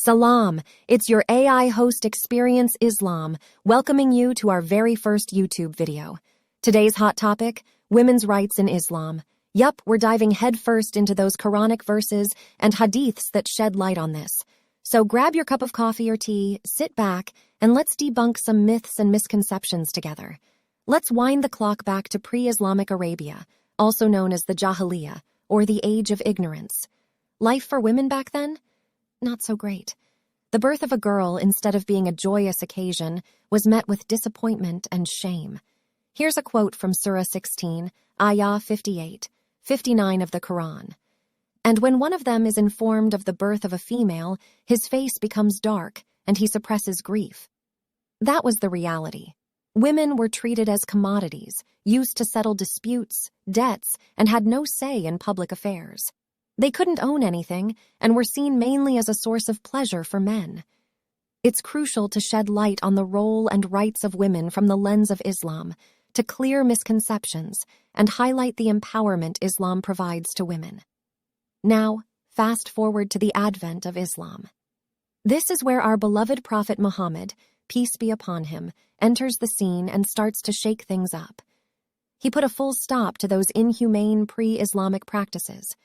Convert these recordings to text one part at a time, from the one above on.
Salam, it's your AI host Experience Islam, welcoming you to our very first YouTube video. Today's hot topic, women's rights in Islam. Yup, we're diving headfirst into those Quranic verses and hadiths that shed light on this. So grab your cup of coffee or tea, sit back, and let's debunk some myths and misconceptions together. Let's wind the clock back to pre-Islamic Arabia, also known as the Jahiliyyah, or the Age of Ignorance. Life for women back then? Not so great. The birth of a girl, instead of being a joyous occasion, was met with disappointment and shame. Here's a quote from Surah 16, Ayah 58, 59 of the Quran. And when one of them is informed of the birth of a female, his face becomes dark, and he suppresses grief. That was the reality. Women were treated as commodities, used to settle disputes, debts, and had no say in public affairs. They couldn't own anything and were seen mainly as a source of pleasure for men. It's crucial to shed light on the role and rights of women from the lens of Islam, to clear misconceptions and highlight the empowerment Islam provides to women. Now, fast forward to the advent of Islam. This is where our beloved Prophet Muhammad, peace be upon him, enters the scene and starts to shake things up. He put a full stop to those inhumane pre-Islamic practices.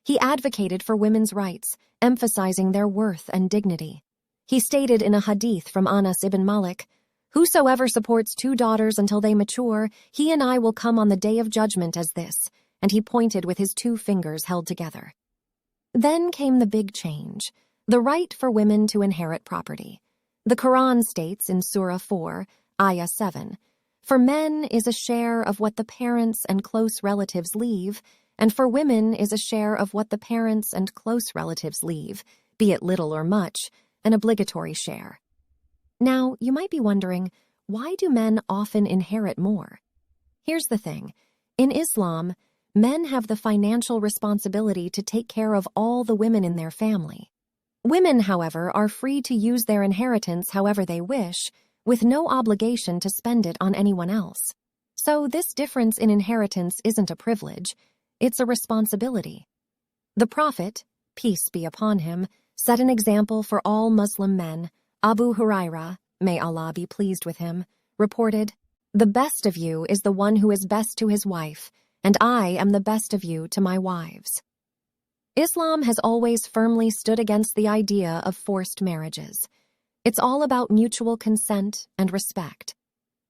He advocated for women's rights, emphasizing their worth and dignity. He stated in a hadith from Anas ibn Malik, "Whosoever supports 2 daughters until they mature, he and I will come on the day of judgment as this," and he pointed with his 2 fingers held together. Then came the big change, the right for women to inherit property. The Quran states in Surah 4, Ayah 7, "For men is a share of what the parents and close relatives leave, and for women is a share of what the parents and close relatives leave, be it little or much, an obligatory share." Now, you might be wondering, why do men often inherit more? Here's the thing. In Islam, men have the financial responsibility to take care of all the women in their family. Women, however, are free to use their inheritance however they wish, with no obligation to spend it on anyone else. So this difference in inheritance isn't a privilege. It's a responsibility. The Prophet, peace be upon him, set an example for all Muslim men. Abu Hurairah, may Allah be pleased with him, reported, "The best of you is the one who is best to his wife, and I am the best of you to my wives." Islam has always firmly stood against the idea of forced marriages. It's all about mutual consent and respect.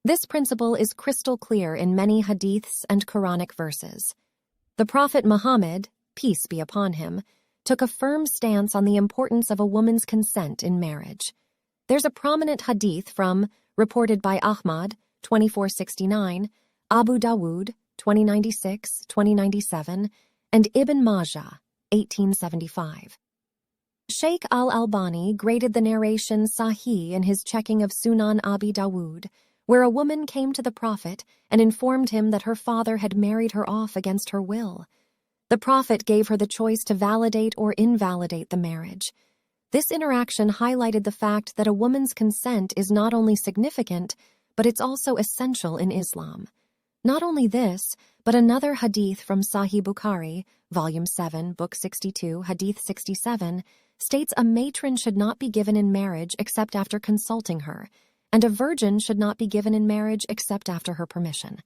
This principle is crystal clear in many hadiths and Quranic verses. The Prophet Muhammad, peace be upon him, took a firm stance on the importance of a woman's consent in marriage. There's a prominent hadith from, reported by Ahmad, 2469, Abu Dawud, 2096, 2097, and Ibn Majah, 1875. Sheikh al-Albani graded the narration Sahih in his checking of Sunan Abi Dawud, where a woman came to the Prophet and informed him that her father had married her off against her will. The Prophet gave her the choice to validate or invalidate the marriage. This interaction highlighted the fact that a woman's consent is not only significant, but it's also essential in Islam. Not only this, but another hadith from Sahih Bukhari, Volume 7, Book 62, Hadith 67, states a matron should not be given in marriage except after consulting her, and a virgin should not be given in marriage except after her permission.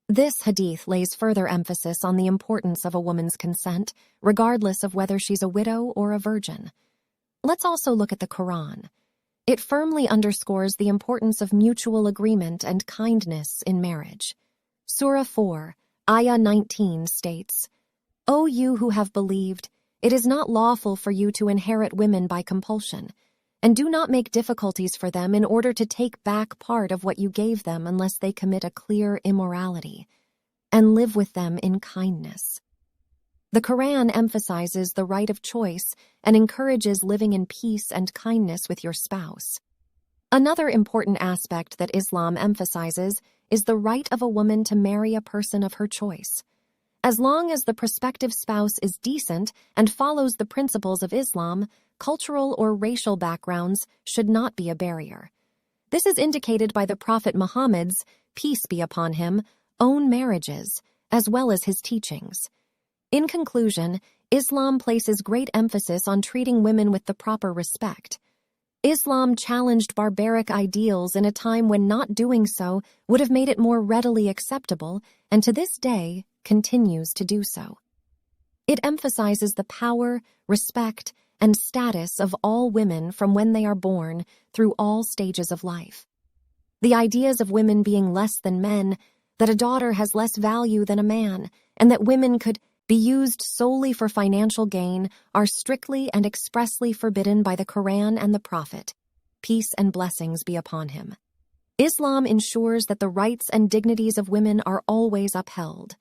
This hadith lays further emphasis on the importance of a woman's consent, regardless of whether she's a widow or a virgin. Let's also look at the Quran. It firmly underscores the importance of mutual agreement and kindness in marriage. Surah 4, Ayah 19 states, "O you who have believed, it is not lawful for you to inherit women by compulsion, and do not make difficulties for them in order to take back part of what you gave them unless they commit a clear immorality, and live with them in kindness." The Quran emphasizes the right of choice and encourages living in peace and kindness with your spouse. Another important aspect that Islam emphasizes is the right of a woman to marry a person of her choice. As long as the prospective spouse is decent and follows the principles of Islam, cultural or racial backgrounds should not be a barrier. This is indicated by the Prophet Muhammad's, peace be upon him, own marriages, as well as his teachings. In conclusion, Islam places great emphasis on treating women with the proper respect. Islam challenged barbaric ideals in a time when not doing so would have made it more readily acceptable, and to this day continues to do so. It emphasizes the power, respect, and status of all women from when they are born through all stages of life. The ideas of women being less than men, that a daughter has less value than a man, and that women could be used solely for financial gain are strictly and expressly forbidden by the Quran and the Prophet. Peace and blessings be upon him. Islam ensures that the rights and dignities of women are always upheld.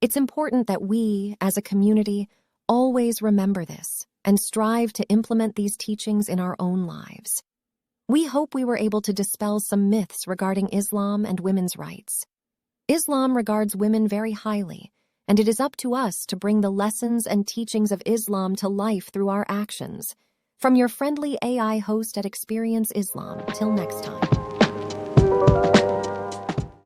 It's important that we, as a community, always remember this and strive to implement these teachings in our own lives. We hope we were able to dispel some myths regarding Islam and women's rights. Islam regards women very highly, and it is up to us to bring the lessons and teachings of Islam to life through our actions. From your friendly AI host at Experience Islam, till next time.